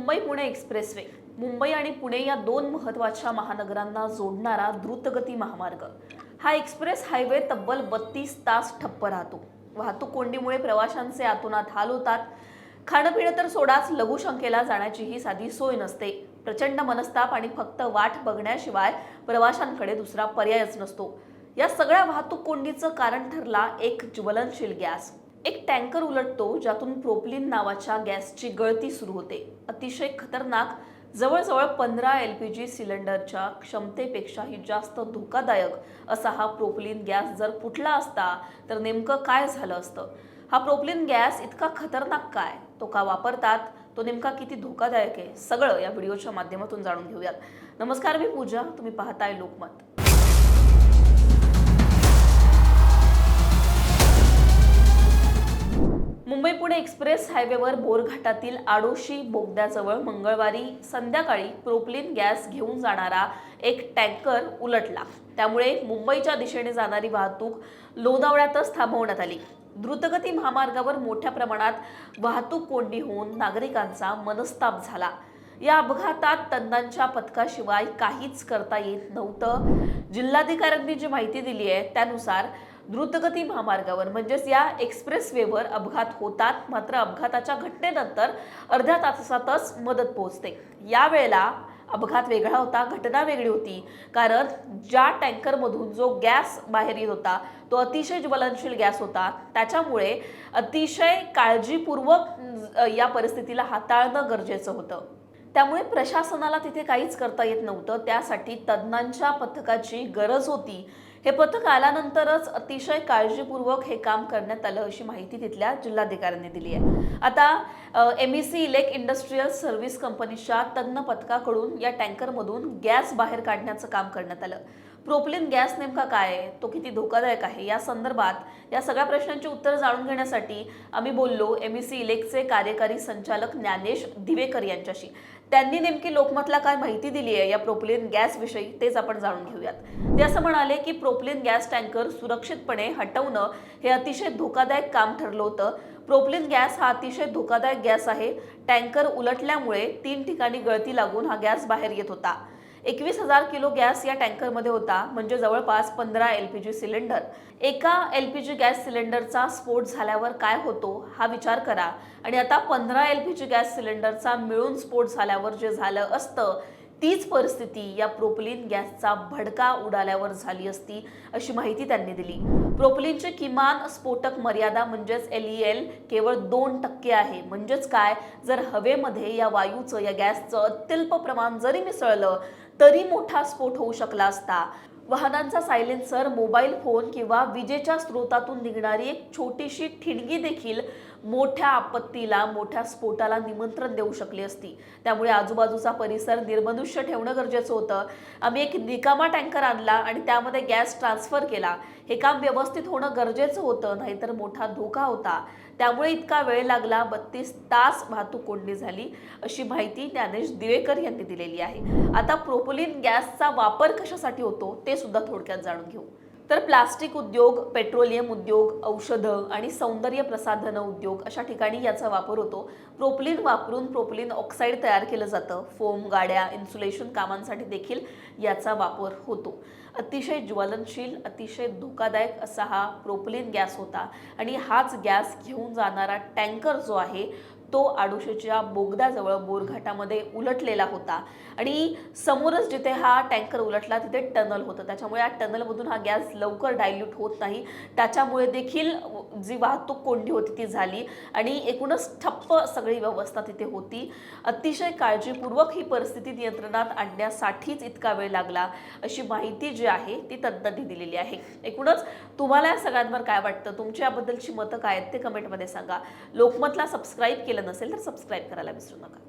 Mumbai Pune expressway Mumbai आणि पुणे या दोन महत्त्वाच्या महानगरांना जोडणारा द्रुतगती महामार्ग। हा एक्सप्रेस हायवे तब्बल 32 तास ठप्प राहतो। वाहतूक कोंडीमुळे प्रवाशांचे आतोनात हाल होतात। खाणपिणं तर सोडाच, लघुशंकेला जाण्याचीही साधी सोय नसते। प्रचंड मनस्ताप आणि फक्त वाट बघण्याशिवाय प्रवाशांकडे दुसरा पर्यायच नसतो। या सगळ्या वाहतूक कोंडीचं कारण ठरला एक ज्वलनशील गॅस। एक टँकर उलटतो ज्यातून प्रोपिलीन नावाच्या गॅसची गळती सुरू होते। अतिशय खतरनाक, जवळजवळ 15 LPG सिलेंडरच्या क्षमतेपेक्षाही जास्त धोकादायक असा हा प्रोपिलीन गॅस जर फुटला असता तर नेमकं काय झालं असतं? हा प्रोपिलीन गॅस इतका खतरनाक काय? तो का वापरतात? तो नेमका किती धोकादायक आहे? सगळं या व्हिडिओच्या माध्यमातून जाणून घेऊयात। नमस्कार, मी पूजा, तुम्ही पाहताय लोकमत। मुंबई पुणे एक्सप्रेस हायवेवर बोरघाटातील आडोशी बोगद्याजवळ मंगळवारी संध्याकाळी प्रोपिलीन गॅस घेऊन जाणारा एक टँकर उलटला। त्यामुळे मुंबईच्या दिशेने जाणारी वाहतूक लोणावळ्यातच थांबवण्यात आली। द्रुतगती महामार्गावर मोठ्या प्रमाणात वाहतूक कोंडी होऊन नागरिकांचा मनस्ताप झाला। या अपघातात तज्ञांच्या पथकाशिवाय काहीच करता येत नव्हतं। जिल्हाधिकाऱ्यांनी जी माहिती दिली आहे त्यानुसार द्रुतगती महामार्गावर म्हणजेच या एक्सप्रेसवेवर अपघात होतात, मात्र अपघाताच्या घटनेनंतर अर्ध्या तासातच मदत पोहोचते। यावेळेला अपघात वेगळा होता, घटना वेगळी होती, कारण ज्या टँकरमधून जो गॅस बाहेर येत होता तो अतिशय ज्वलनशील गॅस होता। त्याच्यामुळे अतिशय काळजीपूर्वक या परिस्थितीला हाताळणं गरजेचं होतं। त्यामुळे प्रशासनाला तिथे काहीच करता येत नव्हतं। त्यासाठी तज्ञांच्या पथकाची गरज होती। हे पथक आल्यानंतरच अतिशय काळजीपूर्वक हे काम करण्यात आलं अशी माहिती तिथल्या जिल्हाधिकाऱ्यांनी दिली आहे। आता MEC इलेक्ट इंडस्ट्रियल सर्व्हिस कंपनीच्या तज्ञ पथकाकडून या टँकरमधून गॅस बाहेर काढण्याचं काम करण्यात आलं। प्रोपिलीन गॅस नेमका काय आहे, तो किती धोकादायक आहे, या संदर्भात या सगळ्या प्रश्नांची उत्तर जाणून घेण्यासाठी आम्ही बोललो MEC इलेक्टचे कार्यकारी संचालक ज्ञानेश दिवेकर यांच्याशी। त्यांनी नेमकी लोकमतला काय माहिती दिली आहे या प्रोपिलीन गॅस विषयी तेच आपण जाणून घेऊयात। ते असं म्हणाले की प्रोपिलीन गॅस टँकर सुरक्षितपणे हटवणं हे अतिशय धोकादायक काम ठरलं होतं। प्रोपिलीन गॅस हा अतिशय धोकादायक गॅस आहे। टँकर उलटल्यामुळे 3 ठिकाणी गळती लागून हा गॅस बाहेर येत होता। 21,000 किलो गॅस या टँकरमध्ये होता, म्हणजे जवळपास 15 LPG सिलेंडर। एका LPG गॅस सिलेंडरचा स्फोट झाल्यावर काय होतो हा विचार करा, आणि आता 15 LPG गॅस सिलेंडरचा मिळून स्फोट झाल्यावर जे झालं असतं तीच परिस्थिती या प्रोपिलीन गॅसचा भडका उडाल्यावर झाली असती अशी माहिती त्यांनी दिली। प्रोपिलीनची किमान स्फोटक मर्यादा म्हणजेच LEL केवळ 2% आहे। म्हणजेच काय, जर हवेमध्ये या वायूचं, या गॅसचं अत्यल्प प्रमाण जरी मिसळलं तरी मोठा स्फोट होऊ शकला असता। वाहनांचा सायलेन्सर, मोबाईल फोन किंवा विजेच्या स्रोतातून निघणारी एक छोटीशी ठिणगी देखील मोठ्या आपत्तीला, मोठ्या स्फोटाला निमंत्रण देऊ शकली असती। त्यामुळे आजूबाजूचा परिसर निर्मनुष्य ठेवणं गरजेचं होतं। आम्ही एक निकामा टँकर आणला आणि त्यामध्ये गॅस ट्रान्सफर केला। हे काम व्यवस्थित होणं गरजेचं होतं, नाहीतर मोठा धोका होता। त्यामुळे इतका वेळ लागला, 32 तास वाहतूक कोंडी झाली अशी माहिती ज्ञानेश दिवेकर यांनी दिलेली आहे। आता प्रोपिलीन गॅसचा वापर कशासाठी होतो ते सुद्धा थोडक्यात जाणून घेऊ। तर प्लास्टिक उद्योग, पेट्रोलियम उद्योग, औषधं आणि सौंदर्य प्रसाधन उद्योग अशा ठिकाणी याचा वापर होतो। प्रोपिलीन वापरून प्रोपिलीन ऑक्साईड तयार केलं जातं। फोम, गाड्या, इन्सुलेशन कामांसाठी देखील याचा वापर होतो। अतिशय ज्वलनशील, अतिशय धोकादायक असा हा प्रोपिलीन गॅस होता, आणि हाच गॅस घेऊन जाणारा टँकर जो आहे तो आडोशीच्या बोगद्याजवळ बोरघाटामध्ये उलटलेला होता, आणि समोरच जिथे हा टँकर उलटला तिथे टनल होतं। त्याच्यामुळे या टनलमधून हा गॅस लवकर डायल्यूट होत नाही। त्याच्यामुळे देखील जी वाहतूक कोंडी होती ती झाली, आणि एकूणच ठप्प सगळी व्यवस्था तिथे होती। अतिशय काळजीपूर्वक ही परिस्थिती नियंत्रणात आणण्यासाठीच इतका वेळ लागला अशी माहिती जी आहे ती तज्ञांनी दिलेली आहे। एकूणच तुम्हाला या सगळ्यांवर काय वाटतं, तुमची याबद्दलची मतं काय आहेत ते कमेंटमध्ये सांगा। लोकमतला सबस्क्राईब केलं नसेल तर सबस्क्राईब करायला विसरू नका।